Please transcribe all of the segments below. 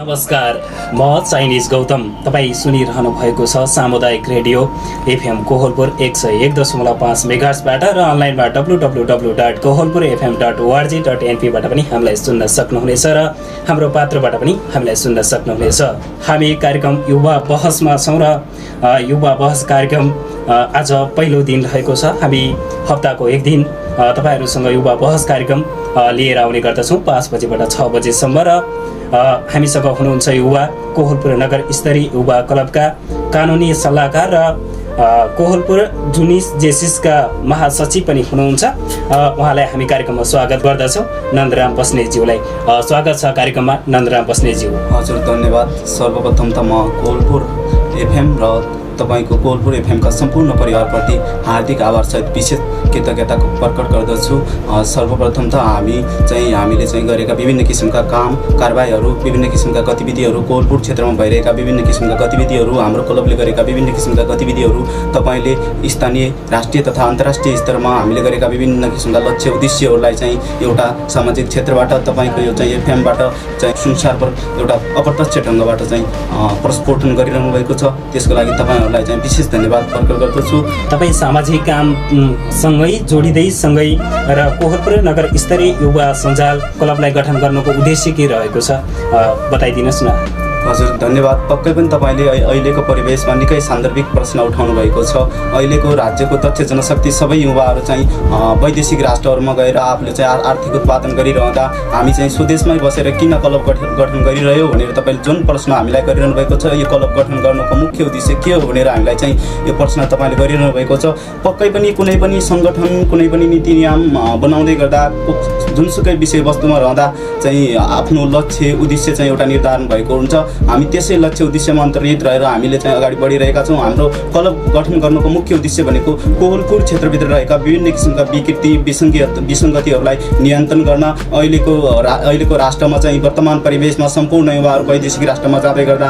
नमस्कार, म चाइनिज गौतम। तपाईँ सुनिरहनु भएको छ सामुदायिक रेडियो एफएम कोहलपुर 101.5 मेगाहर्जबाट र अनलाइनमा www.koholpurfm.org.np बाट पनि हामीलाई सुन्न सक्नुहुनेछ र हाम्रो पात्रबाट पनि हामीलाई सुन्न सक्नुहुनेछ। हामी कार्यक्रम युवा बहसमा छौँ र युवा बहस कार्यक्रम आज पहिलो दिन रहेको छ। हामी हप्ताको एक दिन तपाईहरूसँग युवा बहस कार्यक्रम लिएर आउने गर्दछौँ 5 बजेबाट 6 बजेसम्म र हामीसँग हुनुहुन्छ युवा कोहलपुर नगर स्तरीय युवा क्लबका कानुनी सल्लाहकार र कोहलपुर जुनिस जेसिसका महासचिव पनि हुनुहुन्छ। उहाँलाई हामी कार्यक्रममा स्वागत गर्दछौँ। नन्दराम बस्नेतज्यूलाई स्वागत छ कार्यक्रममा। नन्दराम बस्नेतज्यू हजुर धन्यवाद। सर्वप्रथम त म कोहलपुर एफएम र तपाईको कोहलपुर एफएमका सम्पूर्ण परिवारप्रति हार्दिक आभार सहित विशेष कृतज्ञता प्रकट गर्दछु। सर्वप्रथम त हामीले गरेका विभिन्न किसिमका काम कारबाहीहरू, विभिन्न किसिमका गतिविधिहरू, कोहलपुर क्षेत्रमा भइरहेका विभिन्न किसिमका गतिविधिहरू, हाम्रो क्लबले गरेका विभिन्न किसिमका गतिविधिहरू, तपाईले स्थानीय राष्ट्रिय तथा अन्तर्राष्ट्रिय स्तरमा हामीले गरेका विभिन्न किसिमका लक्ष्य उद्देश्यहरूलाई चाहिँ एउटा सामाजिक क्षेत्रबाट तपाईको यो चाहिँ एफएमबाट चाहिँ संसारभर एउटा अप्रत्यक्ष ढङ्गबाट चाहिँ प्रस्फोटन गरिरहनु भएको छ। त्यसको लागि तपाईहरुलाई चाहिँ विशेष धन्यवाद प्रकट गर्दछु। तपाई सामाजिक काम सँगै जोडिँदै सँगै र कोहलपुर नगर स्तरीय युवा सञ्जाल क्लबलाई गठन गर्नुको उद्देश्य के रहेको छ बताइदिनुहोस् न। हजुर धन्यवाद। पक्कै पनि तपाईले अहिलेको परिवेशमा निकै सान्दर्भिक प्रश्न उठाउनु भएको छ। अहिलेको राज्यको दक्ष जनशक्ति सबै युवाहरू चाहिँ वैदेशिक राष्ट्रहरूमा गएर आफूले चाहिँ आर्थिक उत्पादन गरिरहँदा हामी चाहिँ स्वदेशमै बसेर किन क्लब गठन गरिरह्यो भनेर तपाईले जुन प्रश्न हामीलाई गरिरहनु भएको छ, यो क्लब गठन गर्नुको मुख्य उद्देश्य के हो भनेर हामीलाई चाहिँ यो प्रश्न तपाईले गरिरहनु भएको छ। पक्कै पनि कुनै पनि सङ्गठन, कुनै पनि नीति नियम बनाउँदै गर्दा जुनसुकै विषयवस्तुमा रहँदा चाहिँ आफ्नो लक्ष्य उद्देश्य चाहिँ एउटा निर्धारण भएको हुन्छ। हामी त्यसै लक्ष्य उद्देश्यमा अन्तर्निहित रहेर हामीले चाहिँ अगाडि बढिरहेका छौँ। हाम्रो क्लब गठन गर्नुको मुख्य उद्देश्य भनेको कोहलपुर क्षेत्रभित्र रहेका विभिन्न किसिमका विकृति विसङ्गतिहरूलाई नियन्त्रण गर्न, अहिलेको राष्ट्रमा चाहिँ वर्तमान परिवेशमा सम्पूर्ण युवाहरू वैदेशिक राष्ट्रमा जाँदै गर्दा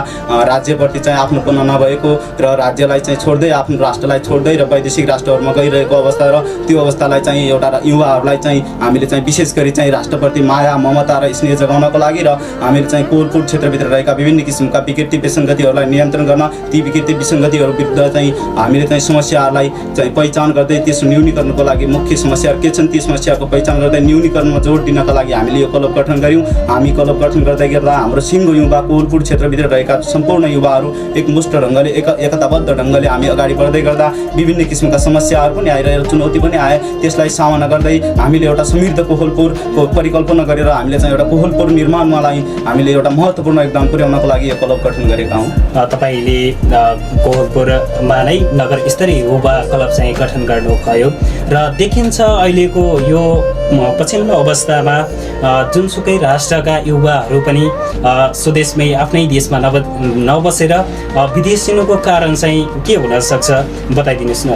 राज्यप्रति चाहिँ आफ्नोपना नभएको र राज्यलाई चाहिँ छोड्दै आफ्नो राष्ट्रलाई छोड्दै र वैदेशिक राष्ट्रहरूमा गइरहेको अवस्था र त्यो अवस्थालाई चाहिँ एउटा युवाहरूलाई चाहिँ हामीले चाहिँ विशेष गरी चाहिँ राष्ट्रप्रति माया ममता र स्नेह जगाउनको लागि र हामीले चाहिँ कोहलपुर क्षेत्रभित्र रहेका विभिन्न किसिमका विकृति विसङ्गतिहरूलाई नियन्त्रण गर्न, ती विकृति विसङ्गतिहरू विरुद्ध चाहिँ हामीले चाहिँ समस्याहरूलाई चाहिँ पहिचान गर्दै त्यस न्यूनीकरणको लागि मुख्य समस्याहरू के छन् ती समस्याको पहिचान गर्दै न्यूनीकरणमा जोड दिनका लागि हामीले यो क्लब गठन गऱ्यौँ। हामी क्लब गठन गर्दै गर्दा हाम्रो सिङ्गो युवा कोहलपुर क्षेत्रभित्र रहेका सम्पूर्ण युवाहरू एकमुष्ट ढङ्गले एकताबद्ध ढङ्गले हामी अगाडि बढ्दै गर्दा विभिन्न किसिमका समस्याहरू पनि आइरहेको, चुनौती पनि आए, त्यसलाई सामना गर्दै हामीले एउटा समृद्ध कोहलपुरको परिकल्पना गरेर हामीले चाहिँ एउटा कोहलपुर निर्माणमालाई हामीले एउटा महत्त्वपूर्ण योगदान पुर्याउनको लागि यो क्लब गठन गरेका हौँ। तपाईले कोहलपुरमा नै नगर स्तरीय युवा क्लब चाहिँ गठन गर्नुभयो र देखिन्छ अहिलेको यो पछिल्लो अवस्थामा जुनसुकै राष्ट्रका युवाहरू पनि स्वदेशमै आफ्नै देशमा नबसेर विदेशिनुको कारण चाहिँ के हुन सक्छ बताइदिनुहोस् न।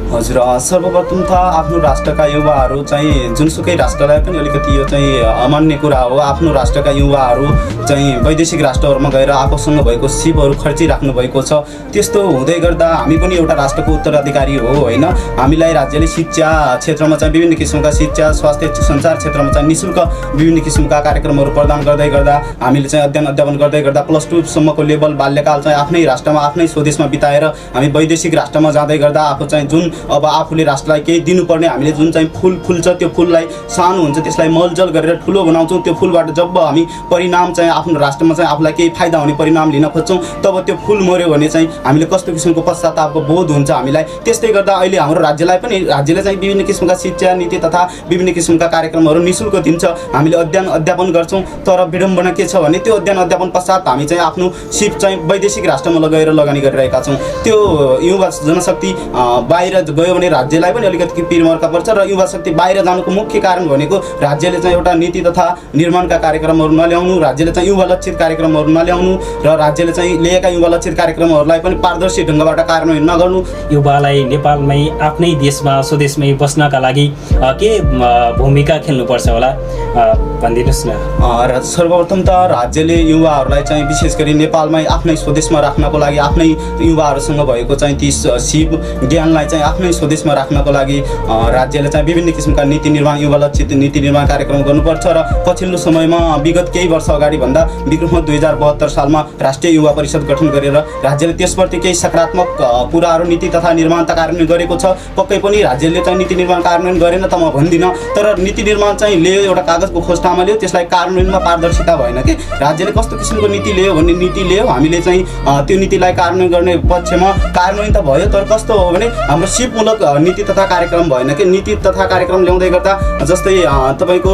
हजुर सर्वप्रथम त आफ्नो राष्ट्रका युवाहरू चाहिँ जुनसुकै राष्ट्रलाई पनि अलिकति यो चाहिँ अमान्य कुरा हो। आफ्नो राष्ट्रका युवाहरू चाहिँ वैदेशिक राष्ट्रहरूमा गएर आफूसँग भएको सिपहरू खर्चिराख्नु भएको छ। त्यस्तो हुँदै गर्दा हामी पनि एउटा राष्ट्रको उत्तराधिकारी हो होइन। हामीलाई राज्यले शिक्षा क्षेत्रमा चाहिँ विभिन्न किसिमका शिक्षा, स्वास्थ्य, सञ्चार क्षेत्रमा चाहिँ निःशुल्क विभिन्न किसिमका कार्यक्रमहरू प्रदान गर्दै गर्दा हामीले चाहिँ अध्ययन गर्दै गर्दा +2 सम्मको लेभल बाल्यकाल चाहिँ आफ्नै राष्ट्रमा आफ्नै स्वदेशमा बिताएर हामी वैदेशिक राष्ट्रमा जाँदै गर्दा आफू चाहिँ जुन अब आफूले राष्ट्रलाई केही दिनुपर्ने हामीले जुन चाहिँ फुल फुल्छ त्यो फुललाई सानो हुन्छ त्यसलाई मलजल गरेर ठुलो बनाउँछौँ। त्यो फुलबाट जब हामी परिणाम चाहिँ आफ्नो राष्ट्रमा चाहिँ आफूलाई केही फाइदा हुने परिणाम लिन खोज्छौँ तब त्यो फुल मर्यो भने चाहिँ हामीले कस्तो किसिमको पश्चातापको बोध हुन्छ हामीलाई। त्यस्तै गर्दा अहिले हाम्रो राज्यले चाहिँ विभिन्न किसिमका शिक्षा नीति तथा विभिन्न किसिमका कार्यक्रमहरू निःशुल्क दिन्छ। हामीले अध्यापन गर्छौँ तर विडम्बना के छ भने त्यो अध्यापन पश्चात हामी चाहिँ आफ्नो सिप चाहिँ वैदेशिक राष्ट्रमा लगेर लगानी गरिरहेका छौँ। त्यो युवा जनशक्ति बाहिर गयो भने राज्यलाई पनि अलिकति पिरमर्का पर्छ र युवा शक्ति बाहिर जानुको मुख्य कारण भनेको राज्यले चाहिँ एउटा नीति तथा निर्माणका कार्यक्रमहरू नल्याउनु, राज्यले चाहिँ युवा लक्षित कार्यक्रमहरू नल्याउनु र राज्यले चाहिँ लिएका युवा लक्षित कार्यक्रमहरूलाई पनि पारदर्शी ढङ्गबाट कार्यान्वयन नगर्नु। युवालाई नेपालमै आफ्नै देशमा स्वदेशमै बस्नका लागि के भूमिका खेल्नुपर्छ होला भनिदिनुहोस् न। सर्वप्रथम त राज्यले युवाहरूलाई चाहिँ विशेष गरी नेपालमै आफ्नै स्वदेशमा राख्नको लागि आफ्नै युवाहरूसँग भएको चाहिँ ती सिप ज्ञानलाई चाहिँ आफ्नै स्वदेशमा राख्नको लागि राज्यले चाहिँ विभिन्न किसिमका नीति निर्माण युवा लक्षित नीति निर्माण कार्यक्रम गर्नुपर्छ र पछिल्लो समयमा विगत केही वर्ष अगाडि भन्दा विक्रम 2072 सालमा राष्ट्रिय युवा परिषद गठन गरेर राज्यले त्यसप्रति केही सकारात्मक कुराहरू नीति तथा निर्माण त कार्यान्वयन गरेको छ। पक्कै पनि राज्यले चाहिँ नीति निर्माण कार्यान्वयन गरेन त म भन्दिनँ, तर नीति निर्माण चाहिँ ल्यायो, एउटा कागजको खोस्टामा ल्यायो, त्यसलाई कार्यान्वयनमा पारदर्शिता भएन कि राज्यले कस्तो किसिमको नीति ल्यायो भन्ने नीति ल्यायो, हामीले चाहिँ त्यो नीतिलाई कार्यान्वयन गर्ने पक्षमा कार्यान्वयन त भयो, तर कस्तो हो भने हाम्रो सिपमूलक नीति तथा कार्यक्रम भएन कि। नीति तथा कार्यक्रम ल्याउँदै गर्दा जस्तै तपाईँको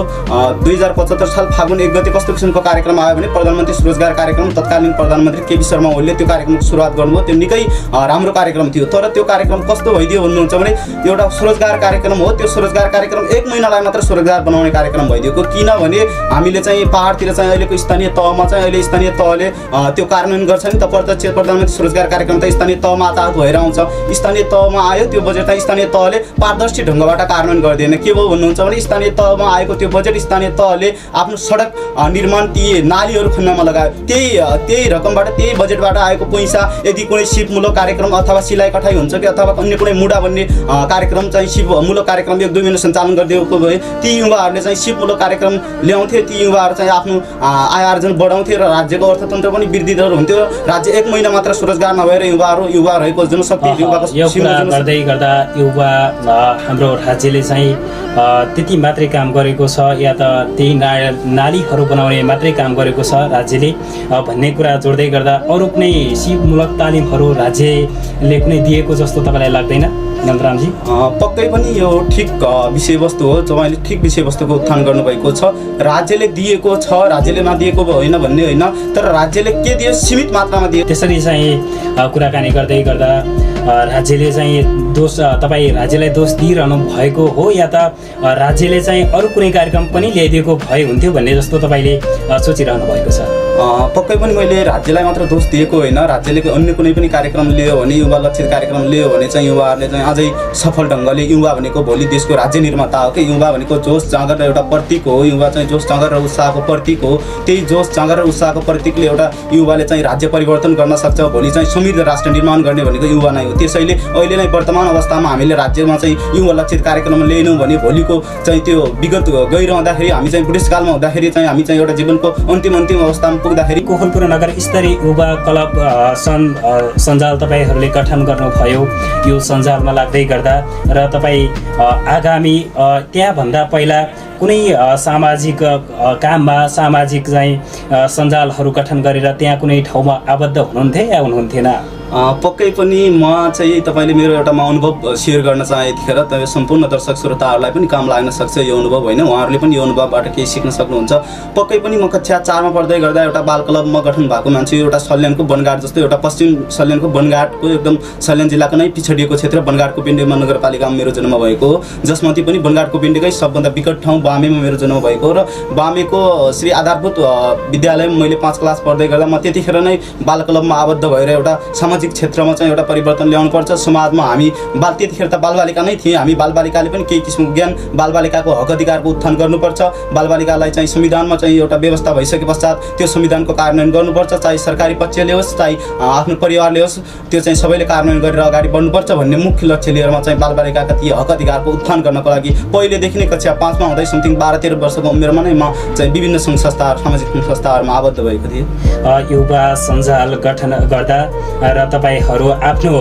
2075 साल फागुन 1 गते कस्तो किसिमको कार्यक्रम आयो भने प्रधानमन्त्री स्वरोजगार कार्यक्रम, तत्कालीन प्रधानमन्त्री केपी शर्मा ओलीले त्यो कार्यक्रमको सुरुवात गर्नुभयो। त्यो निकै राम्रो कार्यक्रम थियो, तर त्यो कार्यक्रम कस्तो भइदियो भन्नुहुन्छ भने एउटा स्वरोजगार कार्यक्रम हो। त्यो स्वरोजगार कार्यक्रम 1 महिनालाई मात्र स्वरोजगार बनाउने कार्यक्रम भइदिएको, किनभने हामीले चाहिँ पहाडतिर चाहिँ अहिलेको स्थानीय तहमा चाहिँ अहिले स्थानीय तहले त्यो कार्यान्वयन गर्छ नि त। प्रत्यक्ष प्रधानमन्त्री स्वरोजगार कार्यक्रम त स्थानीय तहमा आतात भएर आउँछ, स्थानीय तहमा आयो, त्यो बजेट चाहिँ स्थानीय तहले पारदर्शी ढङ्गबाट कार्यान्वयन गर्दैन। के भयो भन्नुहुन्छ भने स्थानीय तहमा आएको त्यो बजेट स्थानीय तहले आफ्नो सडक निर्माण ती नालीहरू खन्नमा लगायो, त्यही रकमबाट त्यही बजेटबाट आएको पैसा यदि कुनै सिपमूलक कार्यक्रम अथवा सिलाइ कठाइ हुन्छ कि अथवा अन्य कुनै मुढा भन्ने कार्यक्रम चाहिँ सिपमूलक कार्यक्रम 1-2 महिना सञ्चालन गरिदिएको भए ती युवाहरूले चाहिँ सिपमूलक कार्यक्रम ल्याउँथे, ती युवाहरू चाहिँ आफ्नो आय आर्जन बढाउँथे र राज्यको अर्थतन्त्र पनि वृद्धिदर हुन्थ्यो। राज्य 1 महिना मात्र स्वरोजगार नभएर युवा रहेको जनशक्ति गर्दै गर्दा युवा हाम्रो राज्यले चाहिँ त्यति मात्रै काम गरेको छ या त त्यही नालीहरू बनाउने मात्रै काम गरेको छ राज्यले भन्ने कुरा जोड्दै गर्दा अरू कुनै सिपमूलक तालिमहरू राज्यले कुनै दिएको जस्तो तपाईँलाई लाग्दैन नन्दरामजी? पक्कै पनि यो ठिक विषयवस्तु हो, तपाईँले ठिक विषयवस्तुको उत्थान गर्नुभएको छ। राज्यले दिएको छ, राज्यले नदिएको होइन भन्ने होइन, तर राज्यले के दियो सीमित मात्रामा दियो। त्यसरी चाहिँ कुराकानी गर्दै गर्दा राज्यले चाहिँ दोष तपाईँ राज्यलाई दोष दिइरहनु भएको हो या त राज्यले चाहिँ अरू कुनै कार्यक्रम पनि ल्याइदिएको भए हुन्थ्यो भन्ने जस्तो तपाईँले सोचिरहनु भएको छ? पक्कै पनि मैले राज्यलाई मात्र दोष दिएको होइन, राज्यले अन्य कुनै पनि कार्यक्रम लियो भने, युवा लक्षित कार्यक्रम लियो भने चाहिँ युवाहरूले चाहिँ अझै सफल ढङ्गले, युवा भनेको भोलि देशको राज्य निर्माता हो कि, युवा भनेको जोस जाँगर र एउटा प्रतीक हो, युवा चाहिँ जोस जाँगर र उत्साहको प्रतीक हो। त्यही जोस जाँगर र उत्साहको प्रतीकले एउटा युवाले चाहिँ राज्य परिवर्तन गर्न सक्छ, भोलि चाहिँ समृद्ध राष्ट्र निर्माण गर्ने भनेको युवा नै हो। त्यसैले अहिले नै वर्तमान अवस्थामा हामीले राज्यमा चाहिँ युवा लक्षित कार्यक्रम ल्याएनौँ भने भोलिको चाहिँ त्यो विगत गइरहँदाखेरि हामी चाहिँ बुढेसकालमा हुँदाखेरि चाहिँ हामी चाहिँ एउटा जीवनको अन्तिम अवस्थामा पुग्दाखेरि कोहलपुर नगर स्तरीय युवा क्लब सञ्जाल तपाईँहरूले गठन गर्नुभयो। यो सञ्जालमा लाग्दै गर्दा र तपाईँ आगामी त्यहाँभन्दा पहिला कुनै सामाजिक काममा सामाजिक चाहिँ सञ्जालहरू गठन गरेर त्यहाँ कुनै ठाउँमा आबद्ध हुनुहुन्थ्यो या हुनुहुन्थेन? पक्कै पनि म चाहिँ तपाईँले मेरो एउटा अनुभव सेयर गर्न चाहे यतिखेर, तपाईँ सम्पूर्ण दर्शक श्रोताहरूलाई पनि काम लाग्न सक्छ यो अनुभव होइन, उहाँहरूले पनि यो अनुभवबाट केही सिक्न सक्नुहुन्छ। पक्कै पनि म कक्षा 4 मा पढ्दै गर्दा एउटा बाल क्लबमा गठन भएको मान्छे, एउटा सल्यानको बनगाड जस्तो एउटा पश्चिम सल्यानको बनगाडको एकदम सल्यान जिल्लाको नै पिछडिएको क्षेत्र बनगाडको पिण्डी नगरपालिकामा मेरो जन्म भएको हो, जसमध्ये पनि बनगाडको पिण्डीकै सबभन्दा विकट ठाउँ बामेमा मेरो जन्म भएको हो। र बामेको श्री आधारभूत विद्यालयमा मैले 5 क्लास पढ्दै गर्दा म त्यतिखेर नै बाल क्लबमा आबद्ध भएर एउटा सामाजिक क्षेत्रमा चाहिँ एउटा परिवर्तन ल्याउनुपर्छ समाजमा। हामी त्यतिखेर त बालबालिका नै थियौँ, हामी बालबालिकाले पनि केही किसिमको ज्ञान, बालबालिकाको हक अधिकारको उत्थान गर्नुपर्छ, बालबालिकालाई चाहिँ संविधानमा चाहिँ एउटा व्यवस्था भइसके पश्चात त्यो संविधानको कार्यान्वयन गर्नुपर्छ, चाहे सरकारी पक्षले होस् चाहे आफ्नो परिवारले होस्, त्यो चाहिँ सबैले कार्यान्वयन गरेर अगाडि बढ्नुपर्छ भन्ने मुख्य लक्ष्य लिएर म चाहिँ बालबालिकाका ती हक अधिकारको उत्थान गर्नको लागि पहिलेदेखि नै कक्षा 5 मा हुँदै समथिङ 12-13 वर्षको उमेरमा नै म चाहिँ विभिन्न सङ्घ संस्थाहरू, सामाजिक संस्थाहरूमा आबद्ध भएको थिएँ। युवा सञ्जाल गठन गर्दा र तपाईहरू आफ्नो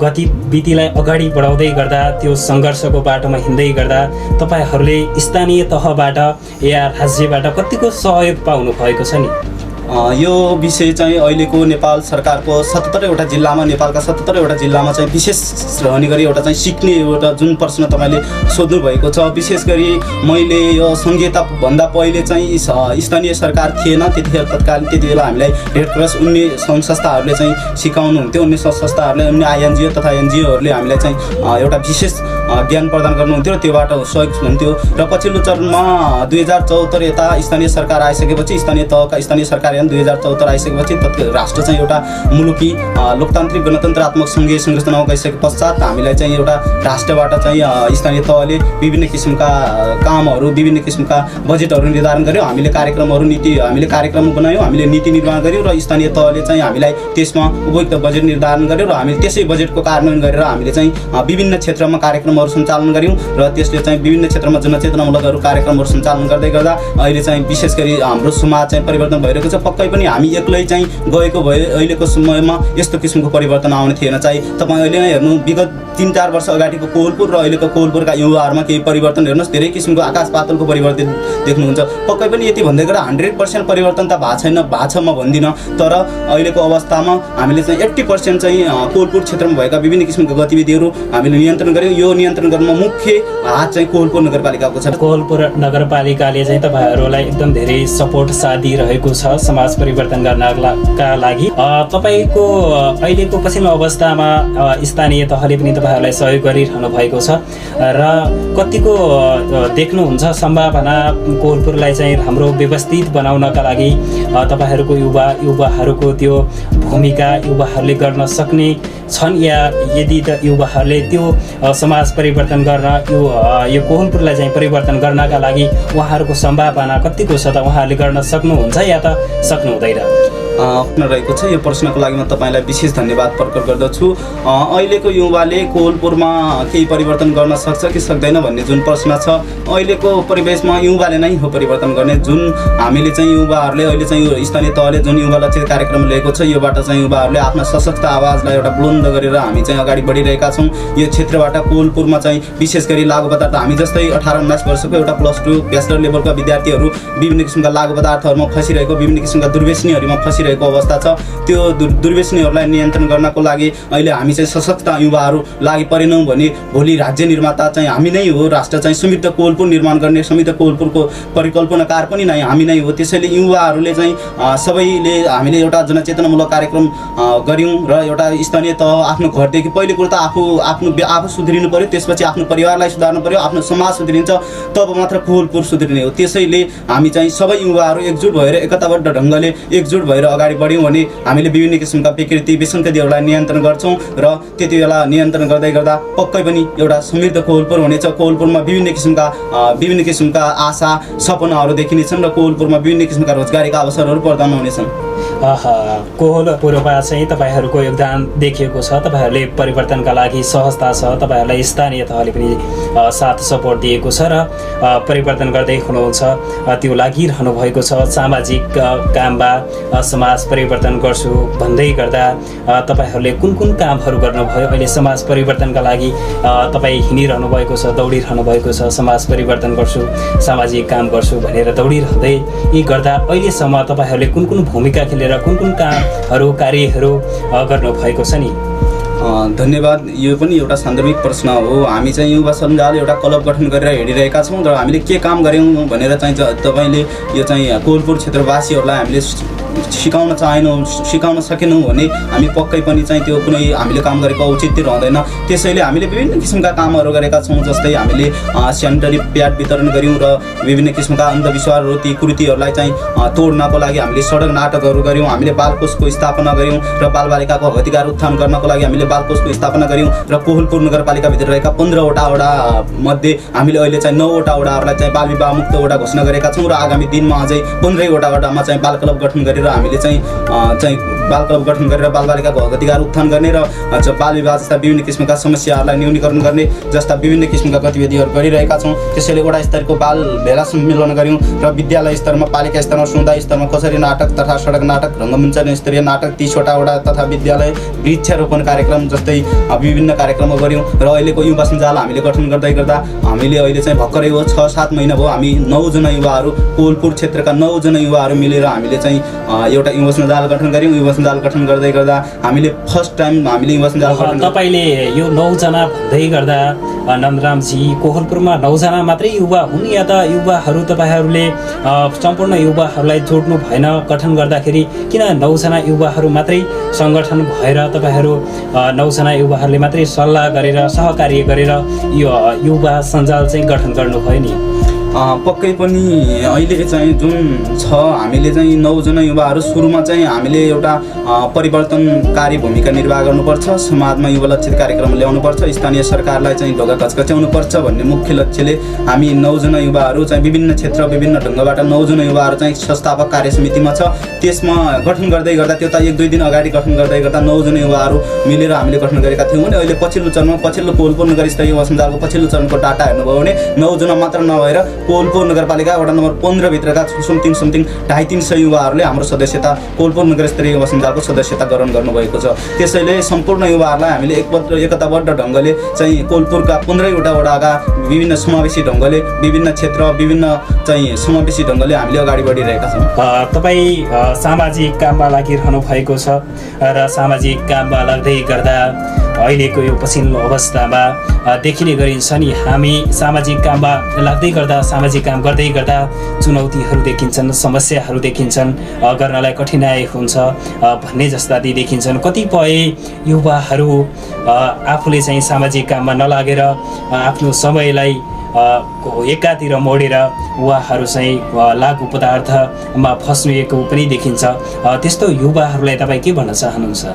गतिविधिलाई अगाडि बढाउँदै गर्दा त्यो सङ्घर्षको बाटोमा हिँड्दै गर्दा तपाईहरूले स्थानीय तहबाट या राज्यबाट कतिको सहयोग पाउनु भएको छ नि? यो विषय चाहिँ अहिलेको नेपाल सरकारको 77वटा जिल्लामा, नेपालका 77वटा जिल्लामा चाहिँ विशेष रहने गरी एउटा चाहिँ सिक्ने एउटा जुन प्रश्न तपाईँले सोध्नु भएको छ, विशेष गरी मैले यो संहिताभन्दा पहिले चाहिँ स्थानीय सरकार थिएन त्यतिखेर, तत्कालीन त्यति बेला हामीलाई रेड क्रस अन्य सङ्घ संस्थाहरूले चाहिँ सिकाउनुहुन्थ्यो, अन्य संस्थाहरूले, अन्य आइएनजिओ तथा एनजिओहरूले हामीलाई चाहिँ एउटा विशेष ज्ञान प्रदान गर्नुहुन्थ्यो र त्योबाट सहयोग हुन्थ्यो। र पछिल्लो चरणमा 2074 यता स्थानीय सरकार आइसकेपछि स्थानीय सरकार 2074 आइसकेपछि राष्ट्र चाहिँ एउटा मुलुकी लोकतान्त्रिक गणतन्त्रात्मक सङ्घीय संरचनामा गइसके पश्चात हामीलाई चाहिँ एउटा राष्ट्रबाट चाहिँ स्थानीय तहले विभिन्न किसिमका कामहरू, विभिन्न किसिमका बजेटहरू निर्धारण गर्यो। हामीले कार्यक्रम बनायौँ, हामीले नीति निर्माण गर्यौँ र स्थानीय तहले चाहिँ हामीलाई त्यसमा उपयुक्त बजेट निर्धारण गर्यो र हामीले त्यसै बजेटको कार्यान्वयन गरेर हामीले चाहिँ विभिन्न क्षेत्रमा कार्यक्रमहरू सञ्चालन गर्यौँ र त्यसले चाहिँ विभिन्न क्षेत्रमा जनचेतनामूलकहरू कार्यक्रमहरू सञ्चालन गर्दै गर्दा अहिले चाहिँ विशेष गरी हाम्रो समाज चाहिँ परिवर्तन भइरहेको छ। पक्कै पनि हामी एक्लै चाहिँ गएको भए अहिलेको समयमा यस्तो किसिमको परिवर्तन आउने थिएन। चाहिँ तपाईँ अहिले नै हेर्नु, विगत 3-4 वर्ष अगाडिको कोहलपुर र अहिलेको कोहलपुरका युवाहरूमा केही परिवर्तन हेर्नुहोस्, धेरै किसिमको आकाश पातलको परिवर्तन देख्नुहुन्छ। पक्कै पनि यति भन्दै गर्दा 100% परिवर्तन त भएको छैन, भएको छ म भन्दिनँ, तर अहिलेको अवस्थामा हामीले चाहिँ 80% चाहिँ कोहलपुर क्षेत्रमा भएका विभिन्न किसिमका गतिविधिहरू हामीले नियन्त्रण गर्यौँ। यो नियन्त्रण गर्नमा मुख्य हात चाहिँ कोहलपुर नगरपालिकाको छ। कोहलपुर नगरपालिकाले चाहिँ तपाईँहरूलाई एकदम धेरै सपोर्ट साथ दिइरहेको छ समाज परिवर्तन गर्नका लागि। तपाईँको अहिलेको पछिल्लो अवस्थामा स्थानीय तहले पनि तपाईँहरूलाई सहयोग गरिरहनु भएको छ र कतिको देख्नुहुन्छ सम्भावना कोहलपुरलाई चाहिँ हाम्रो व्यवस्थित बनाउनका लागि तपाईँहरूको युवाहरूको त्यो भूमिका युवाहरूले गर्न सक्ने छन्, या यदि त युवाहरूले त्यो समाज परिवर्तन गर्न यो कोहलपुरलाई चाहिँ परिवर्तन गर्नका लागि उहाँहरूको सम्भावना कतिको छ त? उहाँहरूले गर्न सक्नुहुन्छ या त सक्नु हुँदैन? रहेको छ। यो प्रश्नको लागि म तपाईँलाई विशेष धन्यवाद प्रकट गर्दछु। अहिलेको युवाले कोहलपुरमा केही परिवर्तन गर्न सक्छ कि सक्दैन भन्ने जुन प्रश्न छ, अहिलेको परिवेशमा युवाले नै हो परिवर्तन गर्ने। जुन हामीले चाहिँ युवाहरूले अहिले चाहिँ स्थानीय तहले जुन युवा लक्षित कार्यक्रम लिएको छ, योबाट चाहिँ युवाहरूले आफ्ना सशक्त आवाजलाई एउटा बुलन्द गरेर हामी चाहिँ अगाडि बढिरहेका छौँ। यो क्षेत्रबाट कोहलपुरमा चाहिँ विशेष गरी लागु पदार्थ, हामी जस्तै 18-19 वर्षको एउटा +2 ब्याचलर लेभलका विद्यार्थीहरू विभिन्न किसिमका लागु पदार्थहरूमा फसिरहेको, विभिन्न किसिमका दुर्व्यसनीहरूमा फसिरहेको अवस्था छ। त्यो दुर्व्यसनीहरूलाई नियन्त्रण गर्नको लागि अहिले हामी चाहिँ सशक्त युवाहरू लागि परेनौँ भने भोलि राज्य निर्माता चाहिँ हामी नै हो। राष्ट्र चाहिँ समृद्ध कोहलपुर निर्माण गर्ने, समृद्ध कोहलपुरको परिकल्पनाकार पनि नै हामी नै हो। त्यसैले युवाहरूले चाहिँ सबैले हामीले एउटा जनचेतनामूलक कार्यक्रम गऱ्यौँ र एउटा स्थानीय तह आफ्नो घरदेखि पहिलो कुरो त आफू सुध्रिनु पर्यो, त्यसपछि आफ्नो परिवारलाई सुधार्नु पर्यो, आफ्नो समाज सुध्रिन्छ तब मात्र कोहलपुर सुध्रिने हो। त्यसैले हामी चाहिँ सबै युवाहरू एकजुट भएर एकताबद्ध ढङ्गले एकजुट भएर अगाडि बढ्यौँ भने हामीले विभिन्न किसिमका विकृति विसङ्गतिहरूलाई नियन्त्रण गर्छौँ र त्यति बेला नियन्त्रण गर्दै गर्दा पक्कै पनि एउटा समृद्ध कोहलपुर हुनेछ। कोहलपुरमा विभिन्न किसिमका आशा सपनाहरू देखिनेछन् र कोहलपुरमा विभिन्न किसिमका रोजगारीका अवसरहरू प्रदान हुनेछन्। कोहलपुरमा चाहिँ तपाईँहरूको योगदान देखिएको छ, तपाईँहरूले परिवर्तनका लागि सहजता छ, तपाईँहरूलाई स्थानीय तहले पनि साथ सपोर्ट दिएको छ र परिवर्तन गर्दै हुनुहुन्छ, त्यो लागिरहनु भएको छ। सामाजिक काममा समाज परिवर्तन गर्छु भन्दै गर्दा तपाईँहरूले कुन कामहरू गर्नुभयो? अहिले समाज परिवर्तनका लागि तपाईँ हिँडिरहनु भएको छ, दौडिरहनु भएको छ, समाज परिवर्तन गर्छु, सामाजिक काम गर्छु भनेर दौडिरहँदै यी गर्दा अहिलेसम्म तपाईँहरूले कुन भूमिका खेलेर कुन कामहरू कार्यहरू गर्नुभएको छ नि? धन्यवाद। यो पनि एउटा सान्दर्भिक प्रश्न हो। हामी चाहिँ युवा सञ्जाल एउटा क्लब गठन गरेर हिँडिरहेका छौँ र हामीले के काम गऱ्यौँ भनेर चाहिँ तपाईँले यो चाहिँ कोहलपुर क्षेत्रवासीहरूलाई हामीले सिकाउन सकेनौँ भने हामी पक्कै पनि चाहिँ त्यो कुनै हामीले काम गरेको औचित्य रहँदैन। त्यसैले हामीले विभिन्न किसिमका कामहरू गरेका छौँ, जस्तै हामीले सेनिटरी प्याड वितरण गऱ्यौँ र विभिन्न किसिमका अन्धविश्वास र ती कुरीतिहरूलाई चाहिँ तोड्नको लागि हामीले सडक नाटकहरू गऱ्यौँ। हामीले बालकोषको स्थापना गऱ्यौँ र बालबालिकाको अधिकार उत्थान गर्नको लागि हामीले बालकोषको स्थापना गऱ्यौँ र कोहलपुर नगरपालिकाभित्र रहेका 15वटा वडा मध्ये हामीले अहिले चाहिँ 9वटा वडाहरूलाई चाहिँ बाल विवाह मुक्त वडा घोषणा गरेका छौँ र आगामी दिनमा अझै 15वटा वडामा चाहिँ बाल क्लब गठन गरेर हामीले चाहिँ बाल क्लब गठन गरेर बालबालिकाको अधिकार उत्थान गर्ने र बाल विवाह जस्ता विभिन्न किसिमका समस्याहरूलाई न्यूनीकरण गर्ने जस्ता विभिन्न किसिमका गतिविधिहरू गरिरहेका छौँ। त्यसैले वडा स्तरको बाल भेला सम्मेलन गऱ्यौँ र विद्यालय स्तरमा, पालिका स्तरमा, समुदाय स्तरमा कसरी नाटक तथा सडक नाटक, रङ्गमञ्च स्तरीय नाटक 30वटा वडा तथा विद्यालय वृक्षारोपण कार्यक्रम जस्तै विभिन्न कार्यक्रमहरू गऱ्यौँ र अहिलेको युवा सञ्जाल हामीले गठन गर्दै गर्दा हामीले अहिले चाहिँ भर्खरै हो 6-7 महिना भयो हामी 9जना युवाहरू कोहलपुर क्षेत्रका 9जना युवाहरू मिलेर हामीले चाहिँ एउटा युवा सञ्जाल गठन गऱ्यौँ। युवा सञ्जाल गठन गर्दै गर्दा हामीले फर्स्ट टाइम हामीले युवा सञ्जाल गठन तपाईँले यो 9 जना भन्दै गर्दा नन्दरामजी कोहलपुरमा 9 जना मात्रै युवा हुन् या त युवाहरू तपाईँहरूले सम्पूर्ण युवाहरूलाई जोड्नु भएन गठन गर्दाखेरि? किन 9 जना युवाहरू मात्रै सङ्गठन भएर तपाईँहरू 9 जना युवाहरूले मात्रै सल्लाह गरेर सहकार्य गरेर यो युवा सञ्जाल चाहिँ गठन गर्नुभयो नि? पक्कै पनि अहिले चाहिँ जुन छ हामीले चाहिँ 9 जना युवाहरू सुरुमा चाहिँ हामीले एउटा परिवर्तनकारी भूमिका निर्वाह गर्नुपर्छ, समाजमा युवा लक्षित कार्यक्रम ल्याउनुपर्छ, स्थानीय सरकारलाई चाहिँ ढोका कचकच्याउनुपर्छ भन्ने मुख्य लक्ष्यले हामी 9 जना युवाहरू चाहिँ विभिन्न क्षेत्र विभिन्न ढङ्गबाट 9 जना युवाहरू चाहिँ संस्थापक कार्य समितिमा छ। त्यसमा गठन गर्दै गर्दा त्यो त 1-2 दिन अगाडि गठन गर्दै गर्दा 9 जना युवाहरू मिलेर हामीले गठन गरेका थियौँ भने अहिले पछिल्लो चरणमा पछिल्लो कोहलपुर नगर स्तरीय युवा सञ्जालको पछिल्लो चरणको डाटा हेर्नुभयो भने 9 जना मात्र नभएर कोहलपुर नगरपालिका वडा नम्बर 15 भित्रका समथिङ 250-300 युवाहरूले हाम्रो सदस्यता कोहलपुर नगर स्तरीय युवा सञ्जालको सदस्यता ग्रहण गर्नुभएको छ। त्यसैले सम्पूर्ण युवाहरूलाई हामीले एकताबद्ध ढङ्गले चाहिँ कोहलपुरका 15वटा वडाका विभिन्न समावेशी ढङ्गले विभिन्न क्षेत्र विभिन्न चाहिँ समावेशी ढङ्गले हामीले अगाडि बढिरहेका छौँ। तपाईँ सामाजिक काममा लागिरहनु भएको छ र सामाजिक काममा लाग्दै गर्दा अहिलेको यो पछिल्लो अवस्थामा देखिने गरिन्छ नि, हामी सामाजिक काममा लाग्दै गर्दा सामाजिक काम गर्दै गर्दा चुनौतीहरू देखिन्छन्, समस्याहरू देखिन्छन्, गर्नलाई कठिनाइ हुन्छ भन्ने जस्ता देखिन्छन्। कतिपय युवाहरू आफूले चाहिँ सामाजिक काममा नलागेर आफ्नो समयलाई एकातिर मोडेर उहाँहरू चाहिँ लागु पदार्थमा फस्निएको पनि देखिन्छ। त्यस्तो युवाहरूलाई तपाईँ के भन्न चाहनुहुन्छ?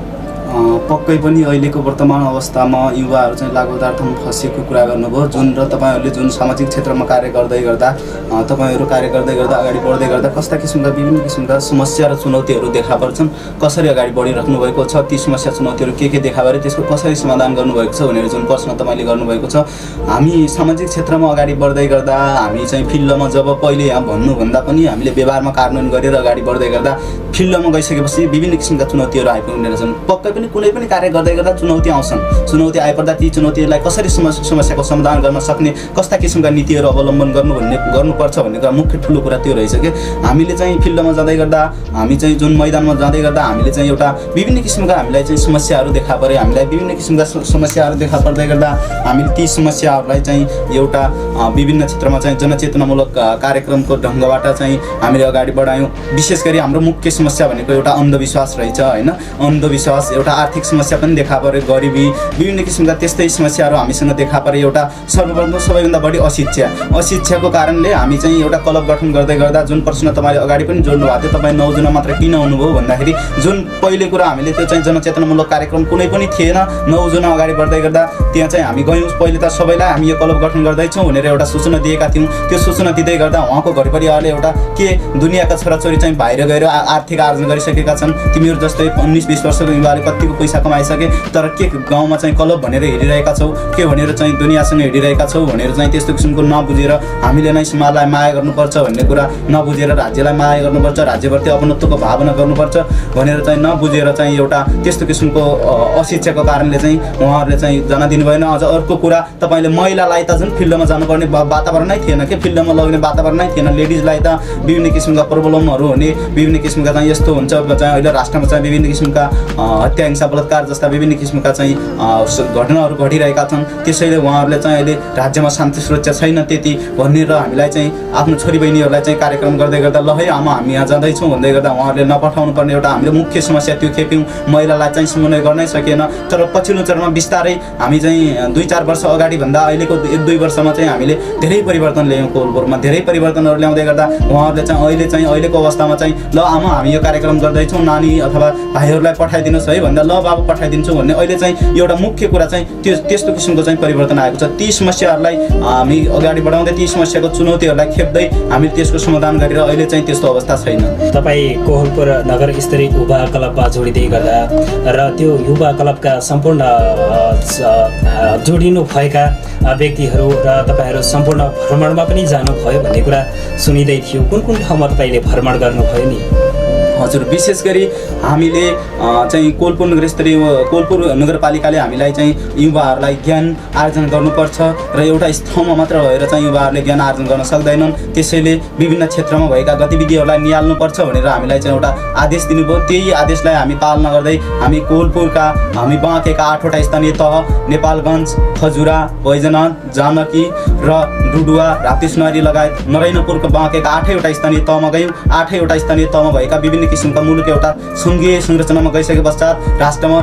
पक्कै पनि अहिलेको वर्तमान अवस्थामा युवाहरू चाहिँ लागु पदार्थमा फँसेको कुरा गर्नुभयो। जुन र तपाईँहरूले जुन सामाजिक क्षेत्रमा कार्य गर्दै गर्दा तपाईँहरू कार्य गर्दै गर्दा अगाडि बढ्दै गर्दा कस्ता किसिमका विभिन्न किसिमका समस्या र चुनौतीहरू देखा पर्छन्, कसरी अगाडि बढिराख्नु भएको छ, ती समस्या चुनौतीहरू के देखा परे, त्यसको कसरी समाधान गर्नुभएको छ भनेर जुन प्रश्न तपाईँले गर्नुभएको छ। हामी सामाजिक क्षेत्रमा अगाडि बढ्दै गर्दा हामी चाहिँ फिल्डमा जब पहिले यहाँ भन्नुभन्दा पनि हामीले व्यवहारमा कार्यान्वयन गरेर अगाडि बढ्दै गर्दा फिल्डमा गइसकेपछि विभिन्न किसिमका चुनौतीहरू आइपुग्ने रहेछन्। पक्कै पनि कुनै पनि कार्य गर्दै गर्दा चुनौती आउँछन्। चुनौती आइपर्दा ती चुनौतीहरूलाई कसरी समस्याको समाधान गर्न सक्ने, कस्ता किसिमका नीतिहरू अवलम्बन गर्नुपर्छ भन्ने कुरा मुख्य ठुलो कुरा त्यो रहेछ कि हामीले चाहिँ फिल्डमा जाँदै गर्दा हामी चाहिँ जुन मैदानमा जाँदै गर्दा हामीले चाहिँ एउटा विभिन्न किसिमका हामीलाई चाहिँ समस्याहरू देखा परे, हामीलाई विभिन्न किसिमका समस्याहरू देखा पर्दै गर्दा हामीले ती समस्याहरूलाई चाहिँ एउटा विभिन्न क्षेत्रमा चाहिँ जनचेतनामूलक कार्यक्रमको ढङ्गबाट चाहिँ हामीले अगाडि बढायौँ। विशेष गरी हाम्रो मुख्य समस्या भनेको एउटा अन्धविश्वास रहेछ होइन। अन्धविश्वास, एउटा आर्थिक समस्या पनि देखा पर्यो, गरिबी, विभिन्न किसिमका त्यस्तै समस्याहरू हामीसँग देखा परे। एउटा सर्वप्रथम सबैभन्दा बढी अशिक्षाको कारणले हामी चाहिँ एउटा क्लब गठन गर्दै गर्दा जुन प्रश्न तपाईँले अगाडि पनि जोड्नु भएको थियो, तपाईँ 9 जना मात्र किन हुनुभयो भन्दाखेरि जुन पहिले कुरा हामीले त्यो चाहिँ जनचेतनामूलक कार्यक्रम कुनै पनि थिएन। 9 जना अगाडि बढ्दै गर्दा त्यहाँ चाहिँ हामी गयौँ। पहिले त सबैलाई हामी यो क्लब गठन गर्दैछौँ भनेर एउटा सूचना दिएका थियौँ। त्यो सूचना दिँदै गर्दा उहाँको घर परिवारले एउटा के दुनियाँका छोराछोरी चाहिँ बाहिर गएर आर्थिक आर्जन गरिसकेका छन्, तिमीहरू जस्तै 19-20 वर्षको युवाले कतिको पैसा कमाइसके तर के गाउँमा चाहिँ क्लब भनेर हिँडिरहेका छौ, के भनेर चाहिँ दुनियाँसँग हिँडिरहेका छौ भनेर चाहिँ त्यस्तो किसिमको नबुझेर हामीले नै समाजलाई माया गर्नुपर्छ भन्ने कुरा नबुझेर राज्यलाई माया गर्नुपर्छ, राज्यप्रति अपनत्वको भावना गर्नुपर्छ भनेर चाहिँ नबुझेर चाहिँ एउटा त्यस्तो किसिमको अशिक्षाको कारणले चाहिँ उहाँहरूले चाहिँ जान दिनु भएन। अझ अर्को कुरा, तपाईँले महिलालाई त जुन फिल्डमा जानुपर्ने वातावरणै थिएन कि, फिल्डमा लग्ने वातावरणै थिएन। लेडिजलाई त विभिन्न किसिमका प्रब्लमहरू हुने, विभिन्न किसिमका चाहिँ यस्तो हुन्छ चाहिँ अहिले राष्ट्रमा चाहिँ विभिन्न किसिमका हत्या हिंसा बलात्कार जस्ता विभिन्न किसिमका चाहिँ घटनाहरू घटिरहेका छन्। त्यसैले उहाँहरूले चाहिँ अहिले राज्यमा शान्ति सुरक्षा छैन त्यति भनेर हामीलाई चाहिँ आफ्नो छोरी बहिनीहरूलाई चाहिँ कार्यक्रम गर्दै गर्दा ल है आमा हामी यहाँ जाँदैछौँ भन्दै गर्दा उहाँहरूले नपठाउनु पर्ने एउटा हामीले मुख्य समस्या त्यो खेप्यौँ। महिलालाई चाहिँ समन्वय गर्नै सकिएन। तर पछिल्लो चरणमा बिस्तारै हामी चाहिँ 2-4 वर्ष अगाडि भन्दा अहिलेको 1-2 वर्षमा चाहिँ हामीले धेरै परिवर्तन ल्यायौँ। कोहलपुरमा धेरै परिवर्तनहरू ल्याउँदै गर्दा उहाँहरूले चाहिँ अहिलेको अवस्थामा चाहिँ ल आमा हामी यो कार्यक्रम गर्दैछौँ, नानी अथवा भाइहरूलाई पठाइदिनुहोस् है भन्दा ल बाबु पठाइदिन्छु भन्ने अहिले चाहिँ एउटा मुख्य कुरा चाहिँ त्यस्तो किसिमको चाहिँ परिवर्तन आएको छ। ती समस्याहरूलाई हामी अगाडि बढाउँदै ती समस्याको चुनौतीहरूलाई खेप्दै हामी त्यसको समाधान गरेर अहिले चाहिँ त्यस्तो अवस्था छैन। तपाईँ कोहलपुर नगर स्तरीय युवा क्लबमा जोडिँदै गर्दा र त्यो युवा क्लबका सम्पूर्ण जोडिनु भएका व्यक्तिहरू र तपाईँहरू सम्पूर्ण भ्रमणमा पनि जानुभयो भन्ने कुरा सुनिँदै थियो। कुन कुन ठाउँमा तपाईँले भ्रमण गर्नुभयो नि? हजुर, विशेष गरी हामीले चाहिँ कोलपुर नगरपालिकाले हामीलाई चाहिँ युवाहरूलाई ज्ञान आर्जन गर्नुपर्छ र एउटा ठाउँमा मात्र भएर चाहिँ युवाहरूले ज्ञान आर्जन गर्न सक्दैनन्। त्यसैले विभिन्न क्षेत्रमा भएका गतिविधिहरूलाई निहाल्नुपर्छ भनेर हामीलाई चाहिँ एउटा आदेश दिनुभयो। त्यही आदेशलाई हामी पालना गर्दै हामी कोलपुरका हामी बाँकेका 8वटा स्थानीय तह नेपालगञ्ज, खजुरा, बैजनाथ, जानकी र डुडुवा, राप्ती लगायत नरैनपुरको बाँकेका 8वटा स्थानीय तहमा गयौँ। 8वटा स्थानीय तहमा भएका विभिन्न किसिमका मुलुक एउटा सङ्घीय संरचनामा गइसके पश्चात राष्ट्रमा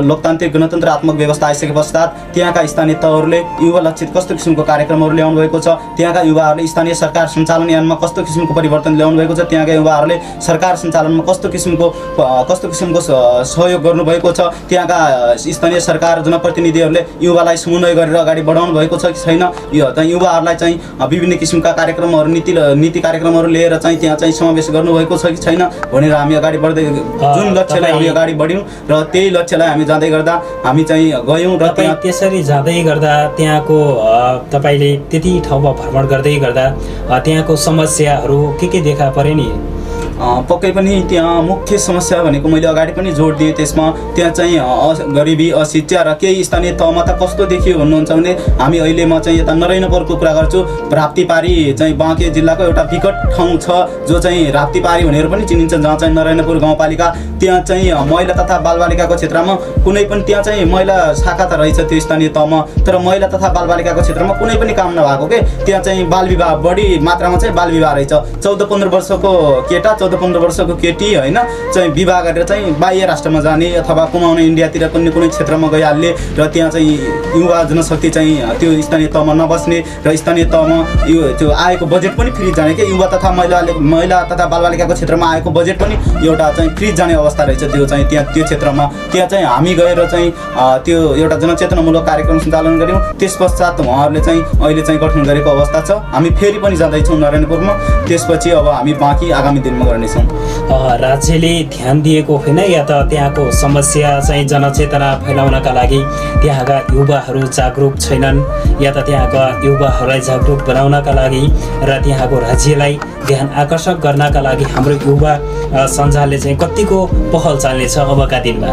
लोकतान्त्रिक गणतन्त्रात्मक व्यवस्था आइसके पश्चात त्यहाँका स्थानीय तहहरूले युवा लक्षित कस्तो किसिमको कार्यक्रमहरू ल्याउनु भएको छ, त्यहाँका युवाहरूले स्थानीय सरकार सञ्चालन यानमा कस्तो किसिमको परिवर्तन ल्याउनु भएको छ, त्यहाँका युवाहरूले सरकार सञ्चालनमा कस्तो किसिमको सहयोग गर्नुभएको छ, त्यहाँका स्थानीय सरकार जनप्रतिनिधिहरूले युवालाई समन्वय गरेर अगाडि बढाउनु भएको छ कि छैन, यो चाहिँ युवाहरूलाई चाहिँ विभिन्न किसिमका कार्यक्रमहरू नीति कार्यक्रमहरू लिएर चाहिँ त्यहाँ चाहिँ समावेश गर्नुभएको छ कि छैन भनेर हामी अगाडि बढ्दै जुन लक्ष्यलाई हामी अगाडि बढ्यौँ र त्यही लक्ष्यलाई हामी जाँदै गर्दा हामी चाहिँ गयौँ र त्यसरी जाँदै गर्दा त्यहाँको तपाईँले त्यति ठाउँमा भ्रमण गर्दै गर्दा त्यहाँको समस्याहरू के देखा परे नि? पक्कै पनि त्यहाँ मुख्य समस्या भनेको मैले अगाडि पनि जोड दिएँ। त्यसमा त्यहाँ चाहिँ गरिबी, अशिक्षा र केही स्थानीय तहमा त कस्तो देखियो भन्नुहुन्छ भने हामी अहिले म चाहिँ यता नरैनपुरको कुरा गर्छु। राप्तीपारी चाहिँ बाँके जिल्लाको एउटा विकट ठाउँ छ जो चाहिँ राप्तीपारी भनेर पनि चिनिन्छ, जहाँ चाहिँ नरैनपुर गाउँपालिका। त्यहाँ चाहिँ महिला तथा बालबालिकाको क्षेत्रमा कुनै पनि त्यहाँ चाहिँ महिला शाखा त रहेछ त्यो स्थानीय तहमा, तर महिला तथा बालबालिकाको क्षेत्रमा कुनै पनि काम नभएको के त्यहाँ चाहिँ बालविवाह बढी मात्रामा चाहिँ बालविवाह रहेछ। 14-15 वर्षको केटा 14-15 वर्षको केटी होइन चाहिँ विवाह गरेर चाहिँ बाह्य राष्ट्रमा जाने अथवा कमाउने इन्डियातिर कुनै क्षेत्रमा गइहाल्ने र त्यहाँ चाहिँ युवा जनशक्ति चाहिँ त्यो स्थानीय तहमा नबस्ने र स्थानीय तहमा यो त्यो आएको बजेट पनि फ्रिज जाने के युवा तथा महिला तथा बालबालिकाको क्षेत्रमा आएको बजेट पनि एउटा चाहिँ फ्रिज जाने अवस्था रहेछ। त्यो चाहिँ त्यो क्षेत्रमा त्यहाँ चाहिँ हामी गएर चाहिँ त्यो एउटा जनचेतनामूलक कार्यक्रम सञ्चालन गऱ्यौँ। त्यस पश्चात उहाँहरूले चाहिँ अहिले चाहिँ गठन गरेको अवस्था छ। हामी फेरि पनि जाँदैछौँ नरैनपुरमा, त्यसपछि अब हामी बाँकी आगामी दिनमा गर्नेछौँ। राज्यले ध्यान दिएको होइन या त त्यहाँको समस्या चाहिँ जनचेतना फैलाउनका लागि त्यहाँका युवाहरू जागरुक छैनन् या त त्यहाँका युवाहरूलाई जागरुक बनाउनका लागि र त्यहाँको राज्यलाई ध्यान आकर्षक गर्नका लागि हाम्रो युवा सञ्जालले चाहिँ कतिको पहल चाल्नेछ अबका दिनमा?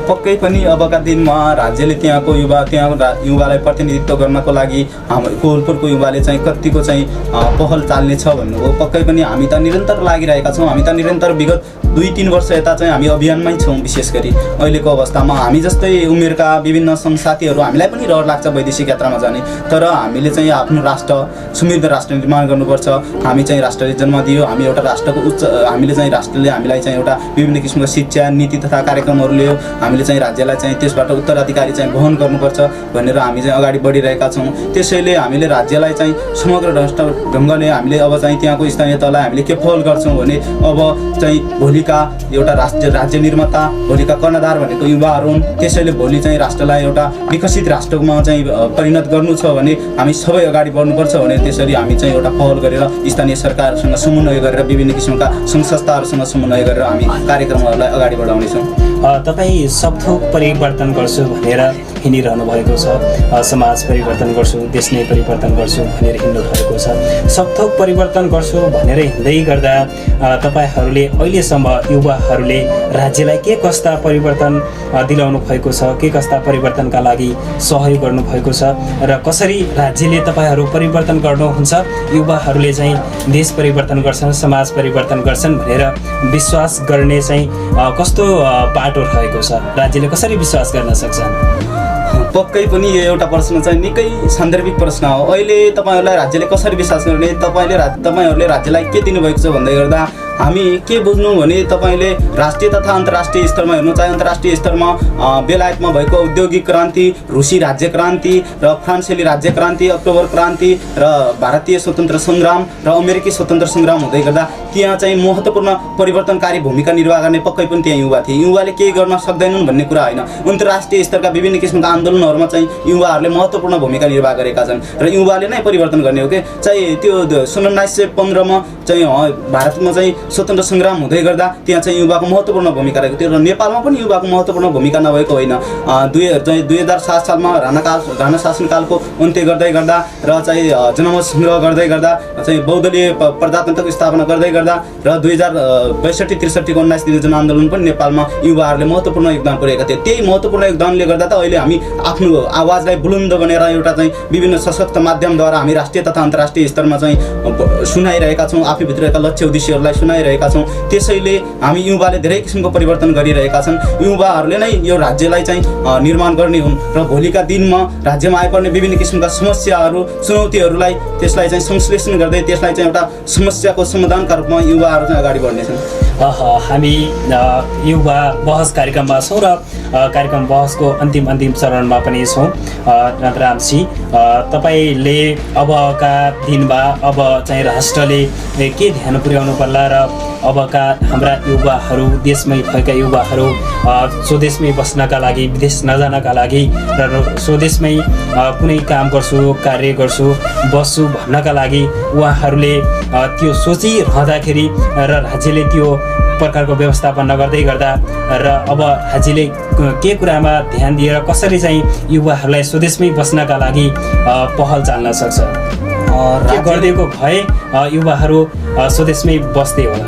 पक्कै पनि अबका दिनमा राज्यले त्यहाँको युवालाई प्रतिनिधित्व गर्नको लागि हाम्रो कोलपुरको युवाले चाहिँ कतिको चाहिँ पहल चाल्नेछ भन्नुभयो। पक्कै पनि हामी त निरन्तर लागिरहेका छौँ। हामी त निरन्तर विगत 2-3 वर्ष यता चाहिँ हामी अभियानमै छौँ। विशेष गरी अहिलेको अवस्थामा हामी जस्तै उमेरका विभिन्न सङ्घसाथीहरू हामीलाई पनि रहर लाग्छ वैदेशिक यात्रामा जाने, तर हामीले चाहिँ आफ्नो राष्ट्र समृद्ध राष्ट्र निर्माण गर्नुपर्छ। हामी चाहिँ राष्ट्रले जन्म दियो, हामी एउटा राष्ट्रको हामीले चाहिँ राष्ट्रले हामीलाई चाहिँ एउटा विभिन्न किसिमको शिक्षा नीति तथा कार्यक्रमहरू ल्यायो। हामीले चाहिँ राज्यलाई चाहिँ त्यसबाट उत्तराधिकारी चाहिँ वहन गर्नुपर्छ भनेर हामी चाहिँ अगाडि बढिरहेका छौँ। त्यसैले हामीले राज्यलाई चाहिँ समग्र ढङ्गले हामीले अब चाहिँ त्यहाँको स्थानीय तहलाई हामीले के पहल गर्छौँ भने अब चाहिँ भोलिका एउटा राज्य निर्माता, भोलिका कर्णधार भनेको युवाहरू हुन्। त्यसैले भोलि चाहिँ राष्ट्रलाई एउटा विकसित राष्ट्रमा चाहिँ परिणत गर्नु छ भने हामी सबै अगाडि बढ्नुपर्छ भने त्यसरी हामी चाहिँ एउटा पहल गरेर स्थानीय सरकारसँग समन्वय गरेर विभिन्न किसिमका सङ्घ संस्थाहरूसँग समन्वय गरेर हामी कार्यक्रमहरूलाई अगाडि बढाउनेछौँ। तपाईँ सबथोक परिवर्तन गर्छु भनेर हिँडिरहनु भएको छ, समाज परिवर्तन गर्छु, देश नै परिवर्तन गर्छु भनेर हिँड्नु भएको छ। सबथोक परिवर्तन गर्छु भनेर हिँड्दै गर्दा तपाईँहरूले अहिलेसम्म युवाहरूले राज्यलाई के कस्ता परिवर्तन दिलाउनु भएको छ, के कस्ता परिवर्तनका लागि सहयोग गर्नुभएको छ र कसरी राज्यले तपाईँहरू परिवर्तन गर्नुहुन्छ, युवाहरूले चाहिँ देश परिवर्तन गर्छन्, समाज परिवर्तन गर्छन् भनेर विश्वास गर्ने चाहिँ कस्तो बाटो रहेको छ? राज्यले कसरी विश्वास गर्न सक्छ? पक्कै पनि यो एउटा प्रश्न चाहिँ निकै सान्दर्भिक प्रश्न हो। अहिले तपाईँहरूलाई राज्यले कसरी विश्वास गर्ने, तपाईँहरूले राज्यलाई के दिनुभएको छ भन्दै गर्दा हामी के बुझ्नु भने तपाईँले राष्ट्रिय तथा अन्तर्राष्ट्रिय स्तरमा हेर्नु, चाहे अन्तर्राष्ट्रिय स्तरमा बेलायतमा भएको औद्योगिक क्रान्ति, रुसी राज्य क्रान्ति र फ्रान्सेली राज्य क्रान्ति, अक्टोबर क्रान्ति र भारतीय स्वतन्त्र सङ्ग्राम र अमेरिकी स्वतन्त्र सङ्ग्राम हुँदै गर्दा त्यहाँ चाहिँ महत्त्वपूर्ण परिवर्तनकारी भूमिका निर्वाह गर्ने पक्कै पनि त्यहाँ युवा थिए। युवाले केही गर्न सक्दैनन् भन्ने कुरा होइन। अन्तर्राष्ट्रिय स्तरका विभिन्न किसिमका आन्दोलनहरूमा चाहिँ युवाहरूले महत्त्वपूर्ण भूमिका निर्वाह गरेका छन् र युवाले नै परिवर्तन गर्ने हो कि। चाहिँ त्यो सन् 1915 मा चाहिँ भारतमा चाहिँ स्वतन्त्र सङ्ग्राम हुँदै गर्दा त्यहाँ चाहिँ युवाको महत्त्वपूर्ण भूमिका रहेको थियो र नेपालमा पनि युवाको महत्त्वपूर्ण भूमिका नभएको होइन। 2007 सालमा राणा शासनकालको अन्त्य गर्दै गर्दा र चाहिँ जनमत सङ्ग्रह गर्दै गर्दा चाहिँ बहुदलीय प्रजातन्त्रको स्थापना गर्दै गर्दा र 2062-63 को 19 दिने जनआन्दोलन पनि नेपालमा युवाहरूले महत्त्वपूर्ण योगदान पुर्याएका थिए। त्यही महत्त्वपूर्ण योगदानले गर्दा त अहिले हामी आफ्नो आवाजलाई बुलन्द बनेर एउटा चाहिँ विभिन्न सशक्त माध्यमद्वारा हामी राष्ट्रिय तथा अन्तर्राष्ट्रिय स्तरमा चाहिँ सुनाइरहेका छौँ, आफूभित्रका लक्ष्य उद्देश्यहरूलाई सुनाइरहेका छौँ। त्यसैले हामी युवाले धेरै किसिमको परिवर्तन गरिरहेका छन्। युवाहरूले नै यो राज्यलाई चाहिँ निर्माण गर्ने हुन् र भोलिका दिनमा राज्यमा आइपर्ने विभिन्न किसिमका समस्याहरू चुनौतीहरूलाई त्यसलाई चाहिँ संश्लेषण गर्दै त्यसलाई चाहिँ एउटा समस्याको समाधानका रूपमा युवाहरू चाहिँ अगाडि बढ्नेछन्। हामी युवा बहस कार्यक्रममा छौँ र कार्यक्रम बहसको अन्तिम चरणमा पनि छौँ। नन्दरामजी, तपाईँले अबका दिनमा अब चाहिँ राष्ट्रले के ध्यान पुर्याउनु पर्ला र अबका हाम्रा युवाहरू, देशमै भएका युवाहरू स्वदेशमै बस्नका लागि, विदेश नजानका लागि र स्वदेशमै कुनै काम गर्छु, कार्य गर्छु, बस्छु भन्नका लागि उहाँहरूले त्यो सोचिरहँदाखेरि र राज्यले त्यो प्रकारको व्यवस्थापन नगर्दै गर्दा र अब राज्यले के कुरामा ध्यान दिएर कसरी चाहिँ युवाहरूलाई स्वदेशमै बस्नका लागि पहल चाल्न सक्छ? के गरिदिएको भए युवाहरू स्वदेशमै बस्दै होला?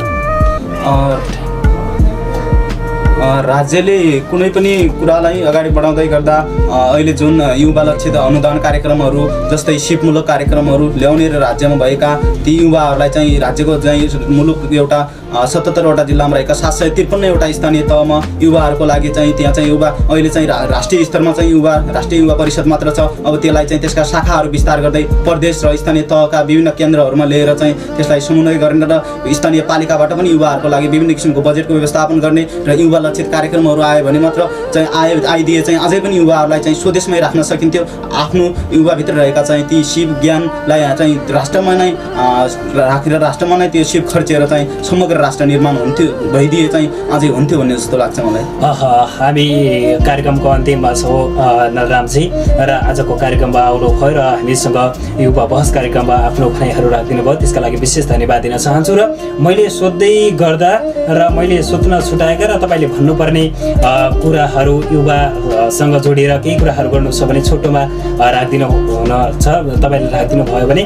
राज्यले कुनै पनि कुरालाई अगाडि बढाउँदै गर्दा अहिले जुन युवा लक्षित अनुदान कार्यक्रमहरू जस्तै सिपमूलक कार्यक्रमहरू ल्याउने र राज्यमा भएका ती युवाहरूलाई चाहिँ राज्यको चाहिँ मुलुक एउटा 77वटा जिल्लामा रहेका 753वटा स्थानीय तहमा युवाहरूको लागि चाहिँ त्यहाँ चाहिँ युवा अहिले चाहिँ राष्ट्रिय स्तरमा चाहिँ राष्ट्रिय युवा परिषद मात्र छ। अब त्यसलाई चाहिँ त्यसका शाखाहरू विस्तार गर्दै प्रदेश र स्थानीय तहका विभिन्न केन्द्रहरूमा लिएर चाहिँ त्यसलाई समन्वय गर्ने र स्थानीय पालिकाबाट पनि युवाहरूको लागि विभिन्न किसिमको बजेटको व्यवस्थापन गर्ने र युवा लक्षित कार्यक्रमहरू आयो भने मात्र चाहिँ आइदिए चाहिँ अझै पनि युवाहरूलाई चाहिँ स्वदेशमै राख्न सकिन्थ्यो। आफ्नो युवाभित्र रहेका चाहिँ ती सिप ज्ञानलाई चाहिँ राष्ट्रमा नै राखेर राष्ट्रमा नै त्यो सिप खर्चेर चाहिँ समग्र राष्ट्र निर्माण भइदिए चाहिँ अझै हुन्थ्यो भन्ने जस्तो लाग्छ मलाई। हामी कार्यक्रमको अन्तिममा छौँ नन्दरामजी, र आजको कार्यक्रममा आउनु भयो र हामीसँग युवा बहस कार्यक्रममा आफ्नो भनाइहरू राखिदिनु भयो, त्यसका लागि विशेष धन्यवाद दिन चाहन्छु। र मैले सोध्दै गर्दा र मैले सोध्न छुटाएका र तपाईँले भन्नुपर्ने कुराहरू युवासँग जोडिएर केही कुराहरू गर्नु छ भने छोटोमा राखिदिनु हुन छ, तपाईँले राखिदिनु भयो भने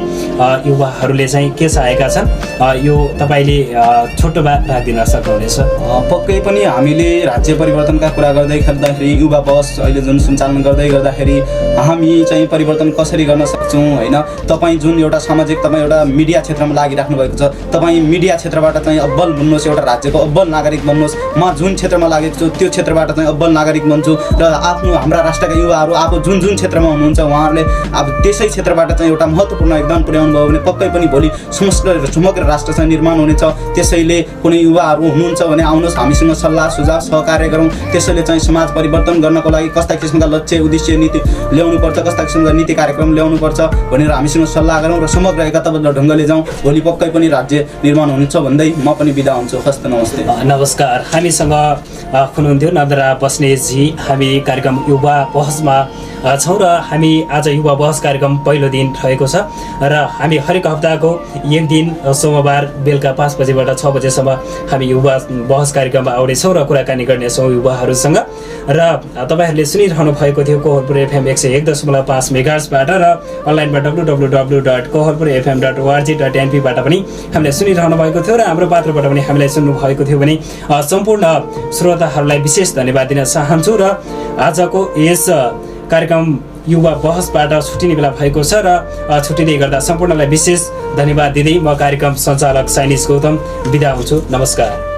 युवाहरूले चाहिँ के चाहेका छन् यो तपाईँले छोटोमा राखिदिन सक्नुहुनेछ? पक्कै पनि हामीले राज्य परिवर्तनका कुरा गर्दै गर्दाखेरि युवा बहस अहिले जुन सञ्चालन गर्दै गर्दाखेरि हामी चाहिँ परिवर्तन कसरी गर्न सक्छौँ होइन। तपाईँ जुन एउटा सामाजिक तपाईँ एउटा मिडिया क्षेत्रमा लागिराख्नु भएको छ, तपाईँ मिडिया क्षेत्रबाट चाहिँ अब्बल बन्नुहोस्, एउटा राज्यको अब्बल नागरिक बन्नुहोस्। म जुन क्षेत्रमा लागेको छु त्यो क्षेत्रबाट चाहिँ अब्बल नागरिक बन्छु र हाम्रा राष्ट्रका युवाहरू आफू जुन क्षेत्रमा हुनुहुन्छ उहाँहरूले अब त्यसै क्षेत्रबाट चाहिँ एउटा महत्त्वपूर्ण योगदान पुर्याउनु भयो भने पक्कै पनि भोलि समग्र राष्ट्र चाहिँ निर्माण हुनेछ। त्यसैले कुनै युवाहरू हुनुहुन्छ भने आउनुहोस्, हामीसँग सल्लाह सुझाव सहकार्य गरौँ। त्यसैले चाहिँ समाज परिवर्तन गर्नको लागि कस्ता किसिमका लक्ष्य उद्देश्य नीति ल्याउनुपर्छ, कस्ता किसिमका नीति कार्यक्रम ल्याउनुपर्छ भनेर हामीसँग सल्लाह गरौँ र समग्र एकताबद्ध ढङ्गले जाउँ। भोलि पक्कै पनि राज्य निर्माण हुन्छ भन्दै म पनि बिदा हुन्छु। हस्त नमस्ते। नमस्कार। हामीसँग हुनुहुन्थ्यो नन्दरा बस्नेतजी। हामी कार्यक्रम युवा बहसमा छौँ र हामी आज युवा बहस कार्यक्रम पहिलो दिन रहेको छ र हामी हरेक हप्ताको एक दिन सोमबार बेलुका 5 बजेबाट 6 बजेसम्म हामी युवा बहस कार्यक्रममा आउनेछौँ र कुराकानी गर्नेछौँ युवाहरूसँग। र तपाईँहरूले सुनिरहनु भएको थियो कोहलपुर FM 101.5 मेगाहर्जबाट र अनलाइनमा www.kohalpurfm.org.np बाट पनि हामीले सुनिरहनु भएको थियो र हाम्रो पात्रबाट पनि हामीलाई सुन्नु भएको थियो भने सम्पूर्ण श्रोताहरूलाई विशेष धन्यवाद दिन चाहन्छु। र आजको यस कार्यक्रम युवा बहसबाट छुट्टिने बेला भएको छ र छुट्टिँदै गर्दा सम्पूर्णलाई विशेष धन्यवाद दिँदै म कार्यक्रम सञ्चालक साइनिस गौतम बिदा हुन्छु। नमस्कार।